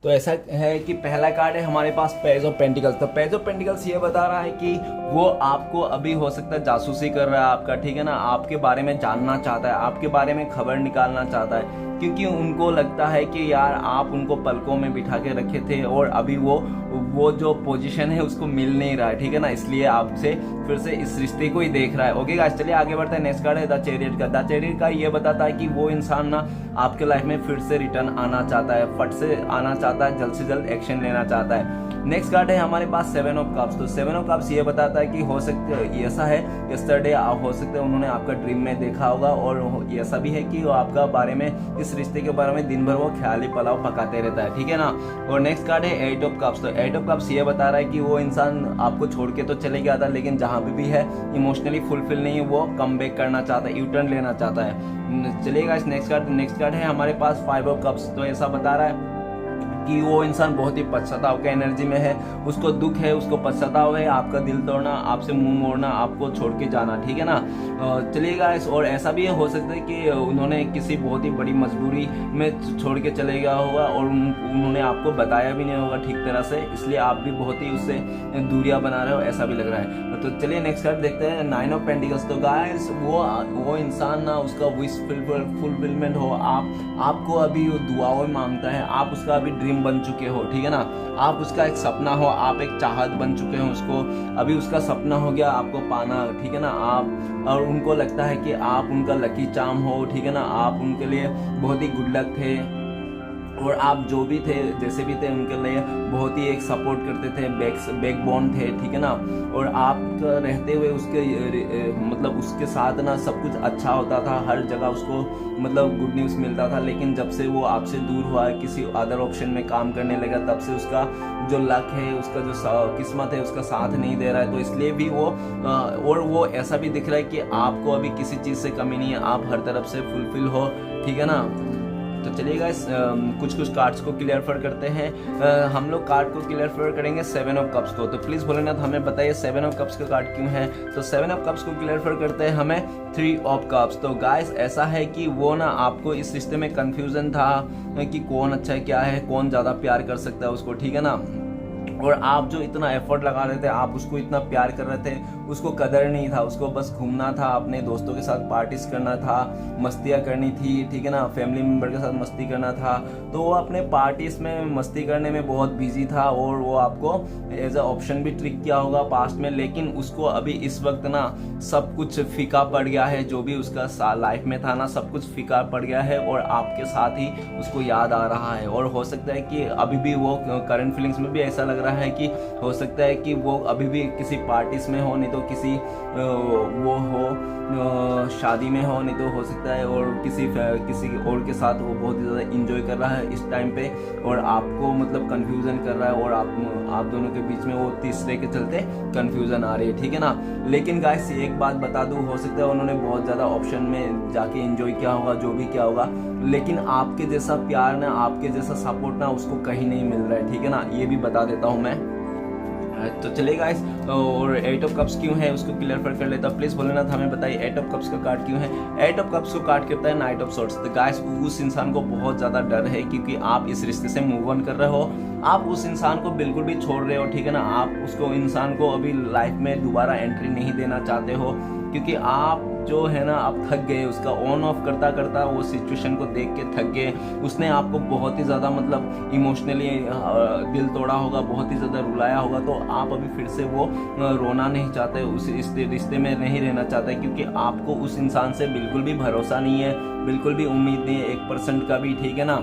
तो ऐसा है कि पहला कार्ड है हमारे पास पेज ऑफ पेंटिकल्स। तो पेज ऑफ पेंटिकल्स ये बता रहा है कि वो आपको अभी हो सकता है जासूसी कर रहा है आपका, ठीक है ना, आपके बारे में जानना चाहता है, आपके बारे में खबर निकालना चाहता है, क्योंकि उनको लगता है कि यार आप उनको पलकों में बिठा के रखे थे और अभी वो जो पोजीशन है उसको मिल नहीं रहा है, ठीक है ना, इसलिए आपसे फिर से इस रिश्ते को ही देख रहा है। ओके गाइस, चलिए आगे बढ़ते हैं। नेक्स्ट कार्ड है द चैरियट का। द चैरियट का ये बताता है कि वो इंसान ना आपके लाइफ में फिर से रिटर्न आना चाहता है, फट से आना चाहता है, जल्द से जल्द एक्शन लेना चाहता है। नेक्स्ट कार्ड है हमारे पास सेवन ऑफ कप्स। तो सेवन ऑफ कप्स ये बताता है कि हो सकता है ऐसा है, यस्टरडे हो सकता है उन्होंने आपका ड्रीम में देखा होगा, और ऐसा भी है कि वो आपका बारे में, इस रिश्ते के बारे में दिन भर वो ख्याली पुलाव पकाते रहता है, ठीक है ना। और नेक्स्ट कार्ड है एट ऑफ कप्स। तो एट ऑफ कप्स ये बता रहा है कि वो इंसान आपको छोड़ के तो चले गया था, लेकिन जहां पे भी है इमोशनली फुलफिल नहीं है, वो कम बैक करना चाहता है, यू टर्न लेना चाहता है। चलिएगा इस नेक्स्ट कार्ड है हमारे पास फाइव ऑफ कप्स। तो ऐसा बता रहा है कि वो इंसान बहुत ही पश्चाताप का एनर्जी में है, उसको दुख है, उसको पश्चाताप है, आपका दिल तोड़ना, आपसे मुंह मोड़ना, आपको छोड़ के जाना, ठीक है ना। चलिएगा और ऐसा भी हो सकता है कि उन्होंने किसी बहुत ही बड़ी मजबूरी में छोड़ के चले गया होगा और उन्होंने आपको बताया भी नहीं होगा ठीक तरह से, इसलिए आप भी बहुत ही उससे दूरियां बना रहे हो, ऐसा भी लग रहा है। तो चलिए नेक्स्ट कार्ड देखते हैं, नाइन ऑफ पेंटिकल्स। तो गाइस वो इंसान ना उसका विश फुलफिलमेंट हो, आपको अभी वो दुआओं मांगता है, आप उसका अभी ड्रीम बन चुके हो, ठीक है ना, आप उसका एक सपना हो, आप एक चाहत बन चुके हो, उसको अभी उसका सपना हो गया आपको पाना, ठीक है ना। आप और उनको लगता है कि आप उनका लकी चार्म हो, ठीक है ना, आप उनके लिए बहुत ही गुड लक थे, और आप जो भी थे जैसे भी थे उनके लिए बहुत ही एक सपोर्ट करते थे, बैकबोन थे, ठीक है ना। और आप रहते हुए उसके मतलब उसके साथ ना सब कुछ अच्छा होता था, हर जगह उसको मतलब गुड न्यूज़ मिलता था, लेकिन जब से वो आपसे दूर हुआ, किसी अदर ऑप्शन में काम करने लगा, तब से उसका जो लक है, उसका जो किस्मत है, उसका साथ नहीं दे रहा है। तो इसलिए भी और वो ऐसा भी दिख रहा है कि आपको अभी किसी चीज़ से कमी नहीं है, आप हर तरफ से फुलफिल हो, ठीक है ना। तो चलिए गाइस कुछ कार्ड्स को क्लियर करते हैं। हम लोग कार्ड को क्लियर करेंगे सेवन ऑफ कप्स को। तो प्लीज भोलेनाथ हमें बताइए सेवन ऑफ कप्स का कार्ड क्यों है। तो सेवन ऑफ कप्स को क्लियर करते हैं हमें थ्री ऑफ कप्स। तो गाइस ऐसा है कि वो ना आपको इस रिश्ते में कंफ्यूजन था कि कौन अच्छा है, क्या है, कौन ज्यादा प्यार कर सकता है उसको, ठीक है ना। और आप जो इतना एफर्ट लगा रहे थे, आप उसको इतना प्यार कर रहे थे, उसको कदर नहीं था, उसको बस घूमना था, अपने दोस्तों के साथ पार्टीज करना था, मस्तियाँ करनी थी, ठीक है ना, फैमिली मेम्बर के साथ मस्ती करना था। तो वो अपने पार्टीज में मस्ती करने में बहुत बिजी था, और वो आपको एज अ ऑप्शन भी ट्रिक किया होगा पास्ट में, लेकिन उसको अभी इस वक्त ना सब कुछ फीका पड़ गया है, जो भी उसका लाइफ में था ना सब कुछ फीका पड़ गया है, और आपके साथ ही उसको याद आ रहा है। और हो सकता है कि अभी भी वो करंट फीलिंग्स में भी ऐसा लग रहा है कि हो सकता है कि वो अभी भी किसी पार्टीज में हो, नहीं तो किसी वो हो शादी में हो, नहीं तो हो सकता है और किसी और के साथ वो बहुत ज़्यादा इंजॉय कर रहा है इस टाइम पे, और आपको मतलब कंफ्यूजन कर रहा है, और आप दोनों के बीच में वो तीसरे के चलते कंफ्यूजन आ रही है, ठीक है ना। लेकिन गाइस एक बात बता दूं, हो सकता है उन्होंने बहुत ज़्यादा ऑप्शन में जाके इंजॉय किया होगा, जो भी किया होगा, लेकिन आपके जैसा प्यार ना, आपके जैसा सपोर्ट ना उसको कहीं नहीं मिल रहा है, ठीक है ना, ये भी बता देता हूँ मैं। तो चलिए गाइस, और एट ऑफ कप्स क्यों है उसको क्लियर कर लेता हूं। प्लीज भोलेनाथ हमें बताइए एट ऑफ कप्स का कार्ड क्यों है। एट ऑफ कप्स को कार्ड करता है नाइट ऑफ सोर्ड्स। तो गाइस उस इंसान को बहुत ज्यादा डर है, क्योंकि आप इस रिश्ते से मूव ऑन कर रहे हो, आप उस इंसान को बिल्कुल भी छोड़ रहे हो, ठीक है ना, आप उसको इंसान को अभी लाइफ में दोबारा एंट्री नहीं देना चाहते हो, क्योंकि आप जो है ना आप थक गए, उसका ऑन ऑफ करता करता वो सिचुएशन को देख के थक गए, उसने आपको बहुत ही ज़्यादा मतलब इमोशनली दिल तोड़ा होगा, बहुत ही ज़्यादा रुलाया होगा, तो आप अभी फिर से वो रोना नहीं चाहते, उस रिश्ते में नहीं रहना चाहते, क्योंकि आपको उस इंसान से बिल्कुल भी भरोसा नहीं है, बिल्कुल भी उम्मीद नहीं है 1% का भी, ठीक है ना,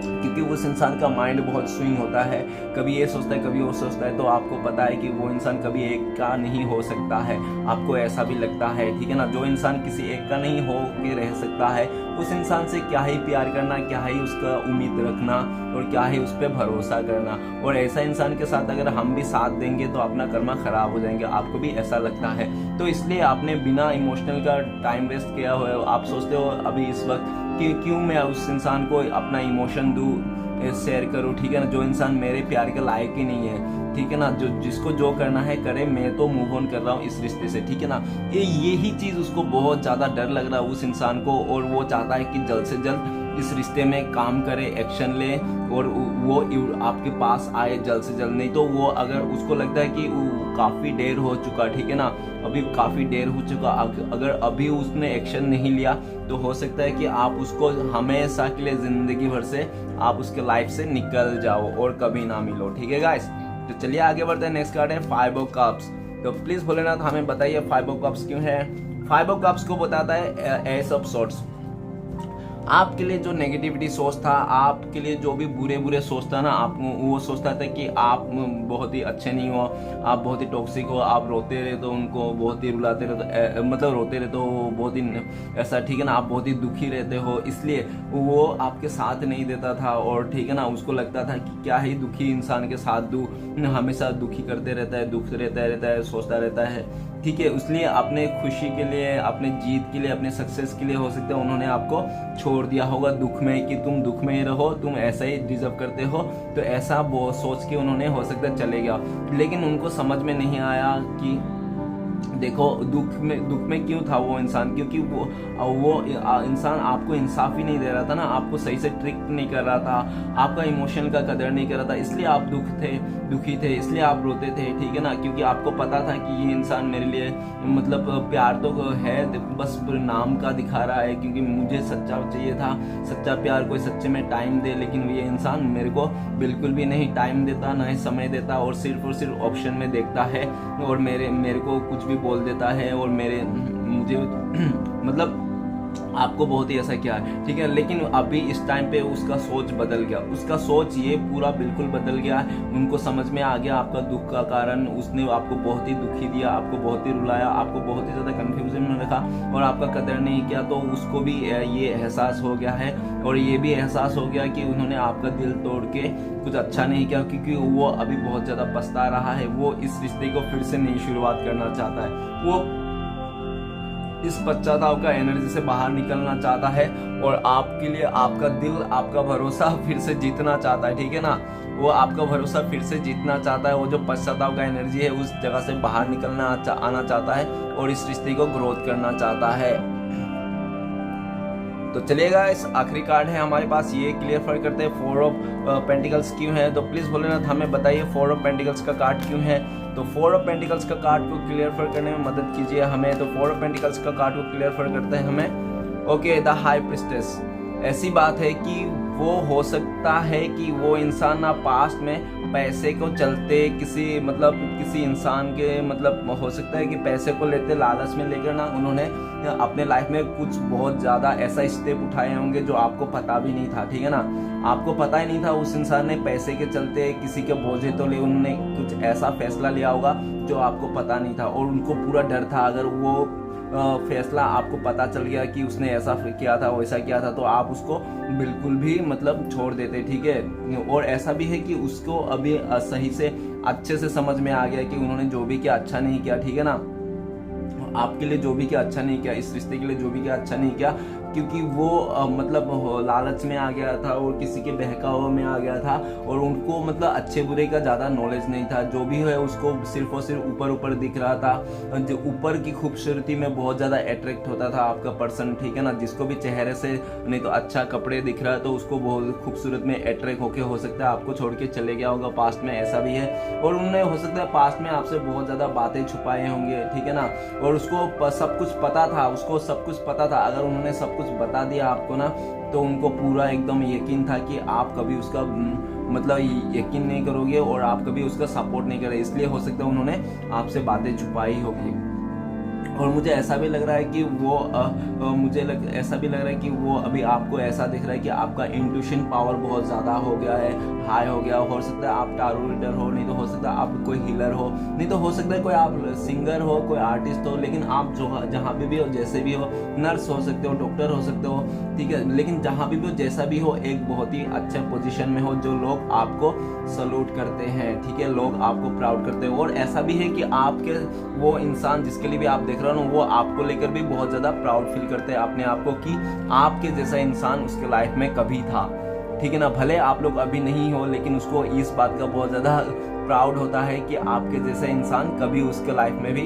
क्योंकि उस इंसान का माइंड बहुत स्विंग होता है, कभी ये सोचता है कभी वो सोचता है। तो आपको पता है कि वो इंसान कभी एक का नहीं हो सकता है, आपको ऐसा भी लगता है, ठीक है ना। जो इंसान किसी एक का नहीं हो के रह सकता है, उस इंसान से क्या ही प्यार करना, क्या ही उसका उम्मीद रखना, और क्या ही उस पर भरोसा करना। और ऐसा इंसान के साथ अगर हम भी साथ देंगे तो अपना कर्मा खराब हो जाएंगे, आपको भी ऐसा लगता है। तो इसलिए आपने बिना इमोशनल का टाइम वेस्ट किया हुआ है, आप सोचते हो अभी इस वक्त कि क्यों मैं उस इंसान को अपना इमोशन दूं, शेयर करूं, ठीक है ना, जो इंसान मेरे प्यार के लायक ही नहीं है, ठीक है ना, जिसको जो करना है करे, मैं तो मूव ऑन कर रहा हूँ इस रिश्ते से, ठीक है ना। यही चीज उसको बहुत ज्यादा डर लग रहा है उस इंसान को, और वो चाहता है कि जल्द से जल्द इस रिश्ते में काम करे, एक्शन ले और वो आपके पास आए जल्द से जल्द। नहीं तो वो अगर उसको लगता है कि काफ़ी देर हो चुका, ठीक है ना, अभी काफ़ी देर हो चुका, अगर अभी उसने एक्शन नहीं लिया तो हो सकता है कि आप उसको हमेशा के लिए ज़िंदगी भर से आप उसके लाइफ से निकल जाओ और कभी ना मिलो। ठीक है गाइस, तो चलिए आगे बढ़ते हैं। नेक्स्ट कार्ड है 5 ऑफ कप्स। तो प्लीज़ भोलेनाथ हमें बताइए 5 ऑफ कप्स क्यों है। 5 ऑफ कप्स को बताता है एस ऑफ सॉर्ड्स। आपके लिए जो नेगेटिविटी सोच था, आपके लिए जो भी बुरे सोच था ना, आप वो सोचता था कि आप बहुत ही अच्छे नहीं हो, आप बहुत ही टॉक्सिक हो, आप रोते रहे तो उनको बहुत ही रुलाते रहे तो मतलब रोते रहे तो बहुत ही ऐसा, ठीक है ना, आप बहुत ही दुखी रहते हो, इसलिए वो आपके साथ नहीं देता था। और ठीक है ना, उसको लगता था कि क्या ही दुखी इंसान के साथ दूँ, हमेशा दुखी करते रहता है, दुख रहता है, सोचता रहता है, ठीक है। इसलिए अपने खुशी के लिए, अपने जीत के लिए, अपने सक्सेस के लिए हो सकता है उन्होंने आपको छोड़ दिया होगा दुख में, कि तुम दुख में ही रहो, तुम ऐसा ही डिजर्व करते हो, तो ऐसा वो सोच के उन्होंने हो सकता है चले गया। लेकिन उनको समझ में नहीं आया कि देखो दुख में क्यों था वो इंसान, क्योंकि वो इंसान आपको इंसाफ ही नहीं दे रहा था ना, आपको सही से ट्रिक नहीं कर रहा था, आपका इमोशन का कदर नहीं कर रहा था, इसलिए आप दुखी थे, इसलिए आप रोते थे, ठीक है ना, क्योंकि आपको पता था कि ये इंसान मेरे लिए मतलब प्यार तो है, बस नाम का दिखा रहा है, क्योंकि मुझे सच्चा चाहिए था, सच्चा प्यार, कोई सच्चे में टाइम दे, लेकिन ये इंसान मेरे को बिल्कुल भी नहीं टाइम देता, ना ही समय देता, और सिर्फ ऑप्शन में देखता है और मेरे को कुछ भी बोल देता है, और मुझे मतलब आपको बहुत ही ऐसा किया है, ठीक है। लेकिन अभी इस टाइम पे उसका सोच बदल गया, उसका सोच ये पूरा बिल्कुल बदल गया। उनको समझ में आ गया आपका दुख का कारण, उसने आपको बहुत ही दुखी दिया, आपको बहुत ही रुलाया, आपको बहुत ही ज़्यादा कंफ्यूजन में रखा और आपका कदर नहीं किया। तो उसको भी ये एहसास हो गया है, और ये भी एहसास हो गया कि उन्होंने आपका दिल तोड़ के कुछ अच्छा नहीं किया, क्योंकि वो अभी बहुत ज़्यादा पछता रहा है। वो इस रिश्ते को फिर से नई शुरुआत करना चाहता है, वो इस पश्चाताप का एनर्जी से बाहर निकलना चाहता है, और आपके लिए आपका दिल, आपका भरोसा फिर से जीतना चाहता है, ठीक है ना। वो आपका भरोसा फिर से जीतना चाहता है, वो जो पश्चाताप का एनर्जी है उस जगह से बाहर निकलना आना चाहता है, और इस रिश्ते को ग्रोथ करना चाहता है। तो चलिएगा, इस आखिरी कार्ड है हमारे पास, ये क्लियर करते हैं 4 ऑफ पेंटिकल्स क्यों है। तो प्लीज भोलेनाथ हमें बताइए 4 ऑफ पेंटिकल्स का कार्ड क्यों है। तो 4 ऑफ पेंटिकल्स का कार्ड को क्लियर करने में मदद कीजिए हमें। तो 4 ऑफ पेंटिकल्स का कार्ड को क्लियर करते हैं हमें। Okay, the high priestess. ऐसी बात है कि वो हो सकता है कि वो इंसान ना पास्ट में पैसे को चलते किसी इंसान के हो सकता है कि पैसे को लेते लालच में लेकर ना उन्होंने अपने लाइफ में कुछ बहुत ज़्यादा ऐसा स्टेप उठाए होंगे जो आपको पता भी नहीं था, ठीक है ना। आपको पता ही नहीं था, उस इंसान ने पैसे के चलते किसी के बोझे तो ले, उन्होंने कुछ ऐसा फैसला लिया होगा जो आपको पता नहीं था, और उनको पूरा डर था अगर वो फैसला आपको पता चल गया कि उसने ऐसा किया था, वैसा किया था, तो आप उसको बिल्कुल भी छोड़ देते, ठीक है। और ऐसा भी है कि उसको अभी सही से अच्छे से समझ में आ गया कि उन्होंने जो भी किया अच्छा नहीं किया, ठीक है ना। आपके लिए जो भी किया अच्छा नहीं किया, इस रिश्ते के लिए जो भी किया अच्छा नहीं किया, क्योंकि वो लालच में आ गया था और किसी के बहकावे में आ गया था, और उनको अच्छे बुरे का ज़्यादा नॉलेज नहीं था। जो भी है उसको सिर्फ और सिर्फ ऊपर दिख रहा था, जो ऊपर की खूबसूरती में बहुत ज़्यादा अट्रैक्ट होता था आपका पर्सन, ठीक है ना। जिसको भी चेहरे से नहीं तो अच्छा कपड़े दिख रहा है तो उसको बहुत खूबसूरत में अट्रैक्ट होके हो सकता है आपको छोड़ के चले गया होगा पास्ट में, ऐसा भी है। और उन्होंने हो सकता है पास्ट में आपसे बहुत ज़्यादा बातें छुपाए होंगे, ठीक है ना, और उसको सब कुछ पता था, उसको सब कुछ पता था। अगर उन्होंने सब कुछ बता दिया आपको ना, तो उनको पूरा एकदम यकीन था कि आप कभी उसका यकीन नहीं करोगे और आप कभी उसका सपोर्ट नहीं करोगे, इसलिए हो सकता है उन्होंने आपसे बातें छुपाई होगी। और मुझे ऐसा भी लग रहा है कि ऐसा भी लग रहा है कि वो अभी आपको ऐसा दिख रहा है कि आपका इंट्यूशन पावर बहुत ज़्यादा हो गया है, हाई हो गया। हो सकता है आप टारो रीडर हो, नहीं तो हो सकता है आप कोई हीलर हो, नहीं तो हो सकता है कोई आप सिंगर हो, कोई आर्टिस्ट हो, लेकिन आप जहाँ पे भी हो, जैसे भी हो, नर्स हो सकते हो, डॉक्टर हो सकते हो, ठीक है, लेकिन जहाँ भी हो, जैसा भी हो, एक बहुत ही अच्छे पोजीशन में हो जो लोग आपको सल्यूट करते हैं, ठीक है, लोग आपको प्राउड करते हैं। और ऐसा भी है कि आपके वो इंसान जिसके लिए भी आप देख रहे हो, वो आपको लेकर भी बहुत ज़्यादा प्राउड फील करते हैं अपने आप को कि आपके जैसा इंसान उसके लाइफ में कभी था। ठीक है ना। भले आप लोग अभी नहीं हो, लेकिन उसको इस बात का बहुत ज़्यादा प्राउड होता है कि आपके जैसे इंसान कभी उसके लाइफ में भी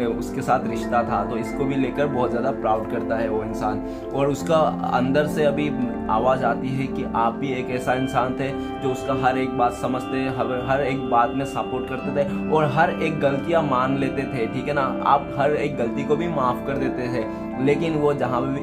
उसके साथ रिश्ता था, तो इसको भी लेकर बहुत ज़्यादा प्राउड करता है वो इंसान। और उसका अंदर से अभी आवाज़ आती है कि आप भी एक ऐसा इंसान थे जो उसका हर एक बात समझते, हर एक बात में सपोर्ट करते थे और हर एक गलतियाँ मान लेते थे, ठीक है ना। आप हर एक गलती को भी माफ़ कर देते थे, लेकिन वो जहाँ भी